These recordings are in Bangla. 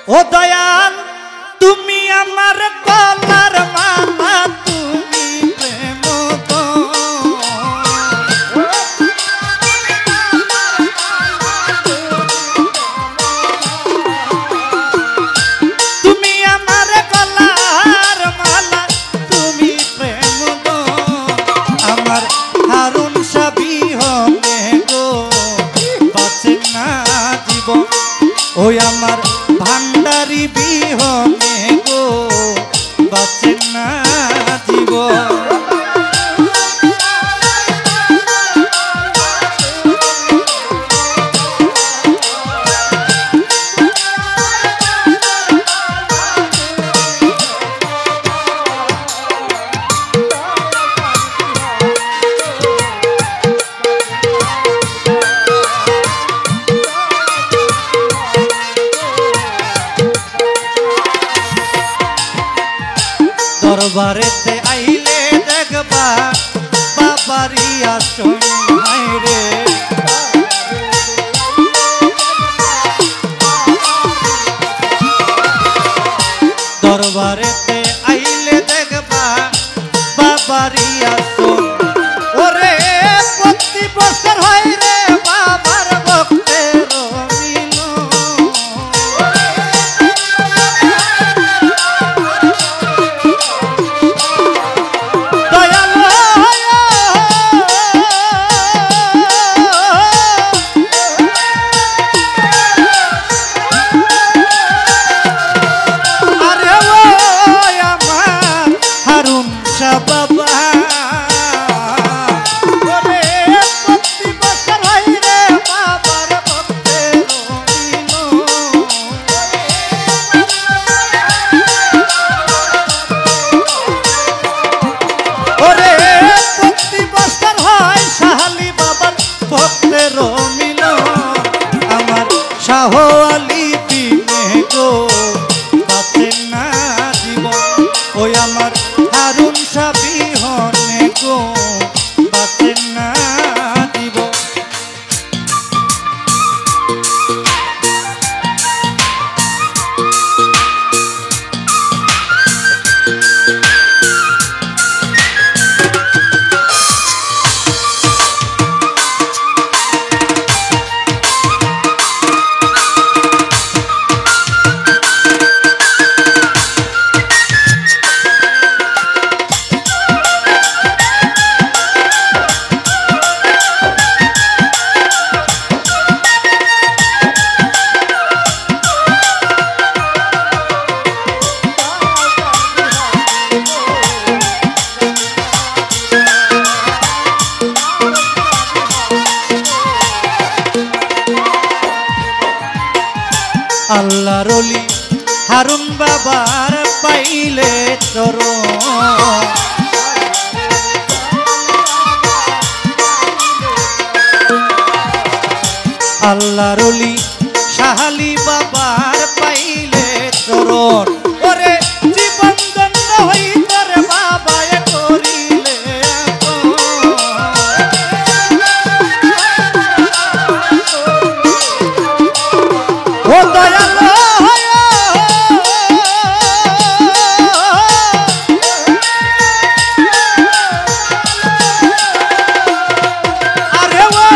ও দয়াল তুমি আমার গলার মালা তুমি প্রেম গো তুমি আমার গলার মালা তুমি প্রেম গো আমার হারুন সাবিহনে গো বাঁচে না জীবন ওই আমার ভান্ডারি বিহনে গো বাঁচে না জীবন দরবারেতে আইলে দেখবা বাবারি আসন হায়রে দরবারেতে আইলে দেখবা বাবারি আসন ওরে প্রতি বছর হয় রে বাবার ভক্তের বাবা ওরে প্রতি বছর হয় রে বাবার ভক্তের ওরে প্রতি বছর হয় শাহালি বাবার ভক্তের মিলন আমার শাহ আলী বিনে গো বাঁচে না জীবন ওই আমার হারুন সাবিহনে গো বাঁচে না জীবন আল্লাহর ওলি হারুন বাবার পাইলে চরণ আল্লাহর ওলি শাহালি বাবার পাইলে চরণ ওরে জীবন দণ্ড হইতে রে বাবা করিলে ও দয়াল আরে ও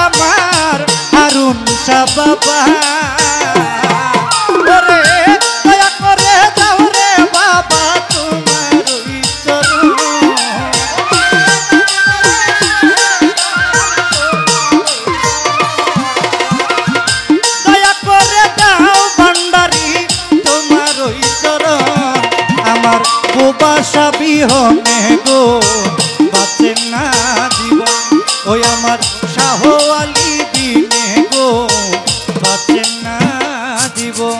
আমার হারুন বাবা ওরে দয়া করে দাও রে বাবা তোমার দয়া করে দাও ভান্ডারি তোমার চরণ আমার গোবাসা বিহনে গো বাঁচে না জীবন ওই আমার শাহ আলী বিনে গো বাঁচে না জীবন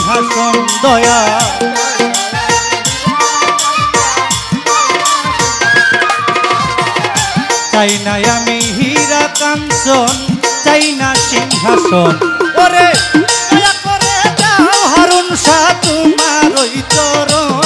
সিংহাসন দয়া চাই না আমি হীরা কাঞ্চন চাই না সিংহাসন ওরে দয়া করে যাও হারুন শাহ তোমার ওই চরণ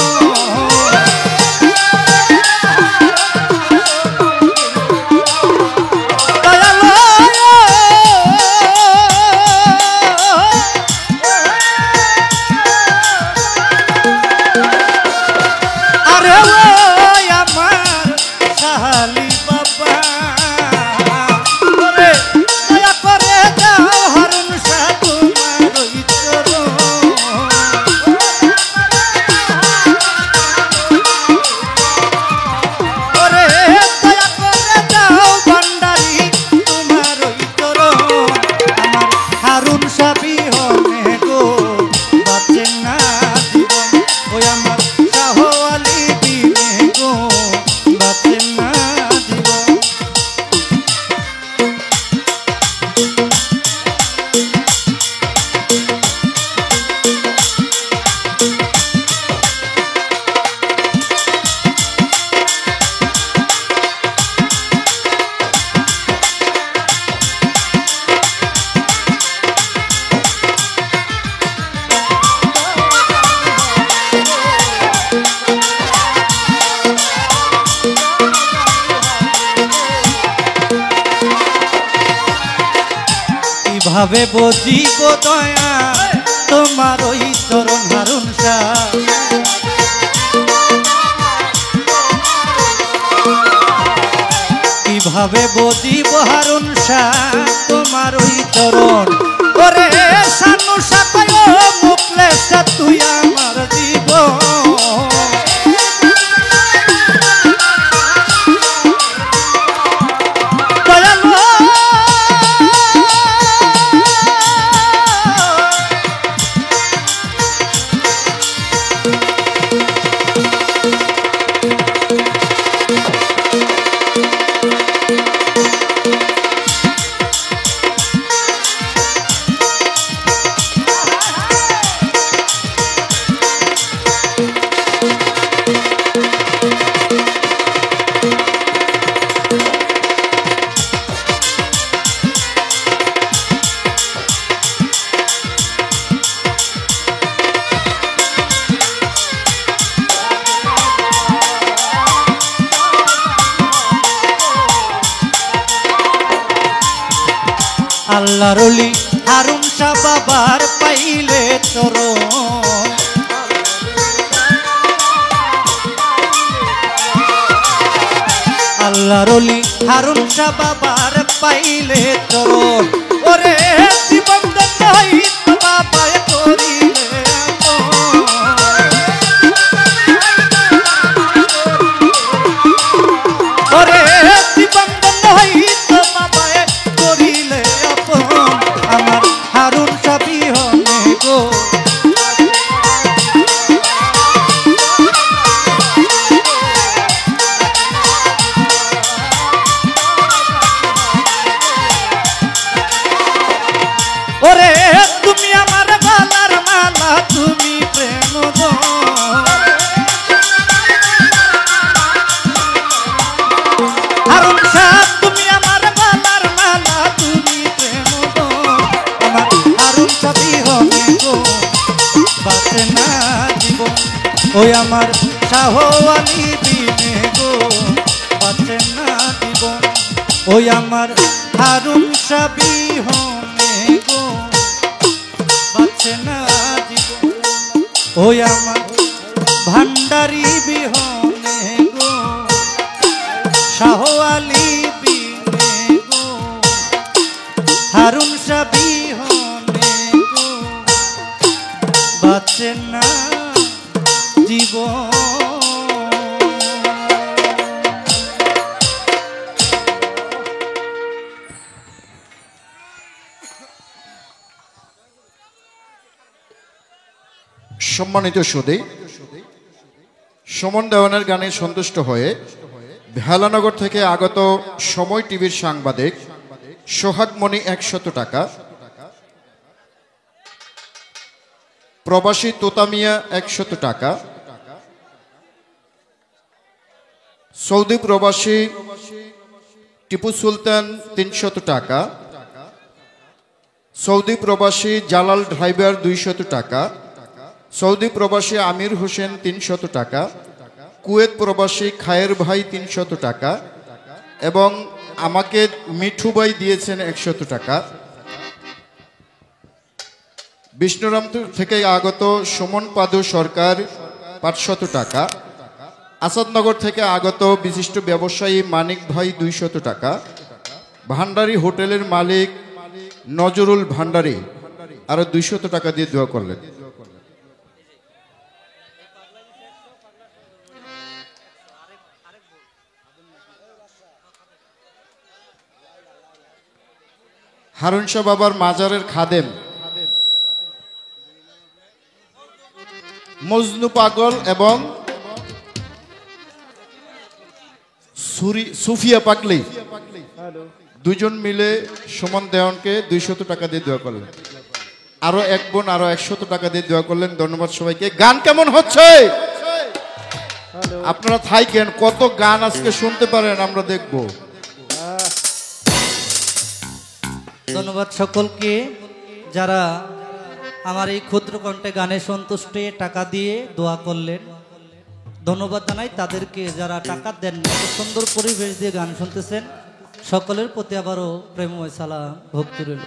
ভাবে বুঝিব দয়া তোমার ওই চরণ হারুন শাহ কিভাবে বুঝিব হারুন শাহ তোমার ওই চরণ ওরে সানু সাকায় মুখলেশ তুই আমার জীবন আল্লাহর ওলি হারুন শাহ বাবার পাইলে চরণ আল্লাহর ওলি হারুন শাহ বাবার পাইলে চরণ ওরে জীবন দেই বাবায় করিলে ওরে জীবন দেই বাবায় করিলে আমার হারুন শাহ বিহনে গো ওরে তুমি আমার গলার মালা তুমি প্রেম গো হারুন শাহ তুমি আমার গলার মালা তুমি প্রেম গো আমার হারুন শাহ বিহনে গো বাঁচে না জীবন ওই আমার শাহ আলী বিনে গো বাঁচে না জীবন ওই আমার হারুন শাহ বিহনে গো বাঁচে না জীবন ওই আমার ভান্ডারি বিহনে গো শাহ আলী বিনে গো হারুন শাহ বিহনে গো বাঁচে না জীবন সম্মানিত সুধী সুমন দেওয়ানের গানে সন্তুষ্ট হয়ে ভেলানগর থেকে আগত সময় টিভির সাংবাদিক সোহাগমণি 100 টাকা প্রবাসী তোতামিয়া 100 টাকা, সৌদি প্রবাসী টিপু সুলতান 300 টাকা, সৌদি প্রবাসী জালাল ড্রাইভার 200 টাকা, সৌদি প্রবাসী আমির হোসেন 300 টাকা, কুয়েত প্রবাসী খায়ের ভাই 300 টাকা এবং আমাকে মিঠু ভাই দিয়েছেন 100 টাকা। বিষ্ণুরামপুর থেকে আগত সুমন পাদু সরকার 500 টাকা, আসাদনগর থেকে আগত বিশিষ্ট ব্যবসায়ী মানিক ভাই 200 টাকা, ভান্ডারী হোটেলের মালিক নজরুল ভান্ডারী আরো 200 টাকা দিয়ে দোয়া করলেন। হারুন শাহ বাবার মাজারের খাদেম মজনু পাগল এবং সুফিয়া পাগলি দুজন মিলে সুমন দেওয়ানকে 200 টাকা দিয়ে দোয়া করলেন। আরো এক বোন আরো 100 টাকা দিয়ে দোয়া করলেন। ধন্যবাদ সবাইকে। গান কেমন হচ্ছে আপনারা থাইকেন, কত গান আজকে শুনতে পারেন আমরা দেখব। ধন্যবাদ সকলকে যারা আমার এই ক্ষুদ্র কণ্ঠে গানে সন্তুষ্টে টাকা দিয়ে দোয়া করলেন। ধন্যবাদ জানাই তাদেরকে যারা টাকা দেন, এত সুন্দর পরিবেশ দিয়ে গান শুনতেছেন। সকলের প্রতি আবারও প্রেমময় সালাম, ভক্তি রইল।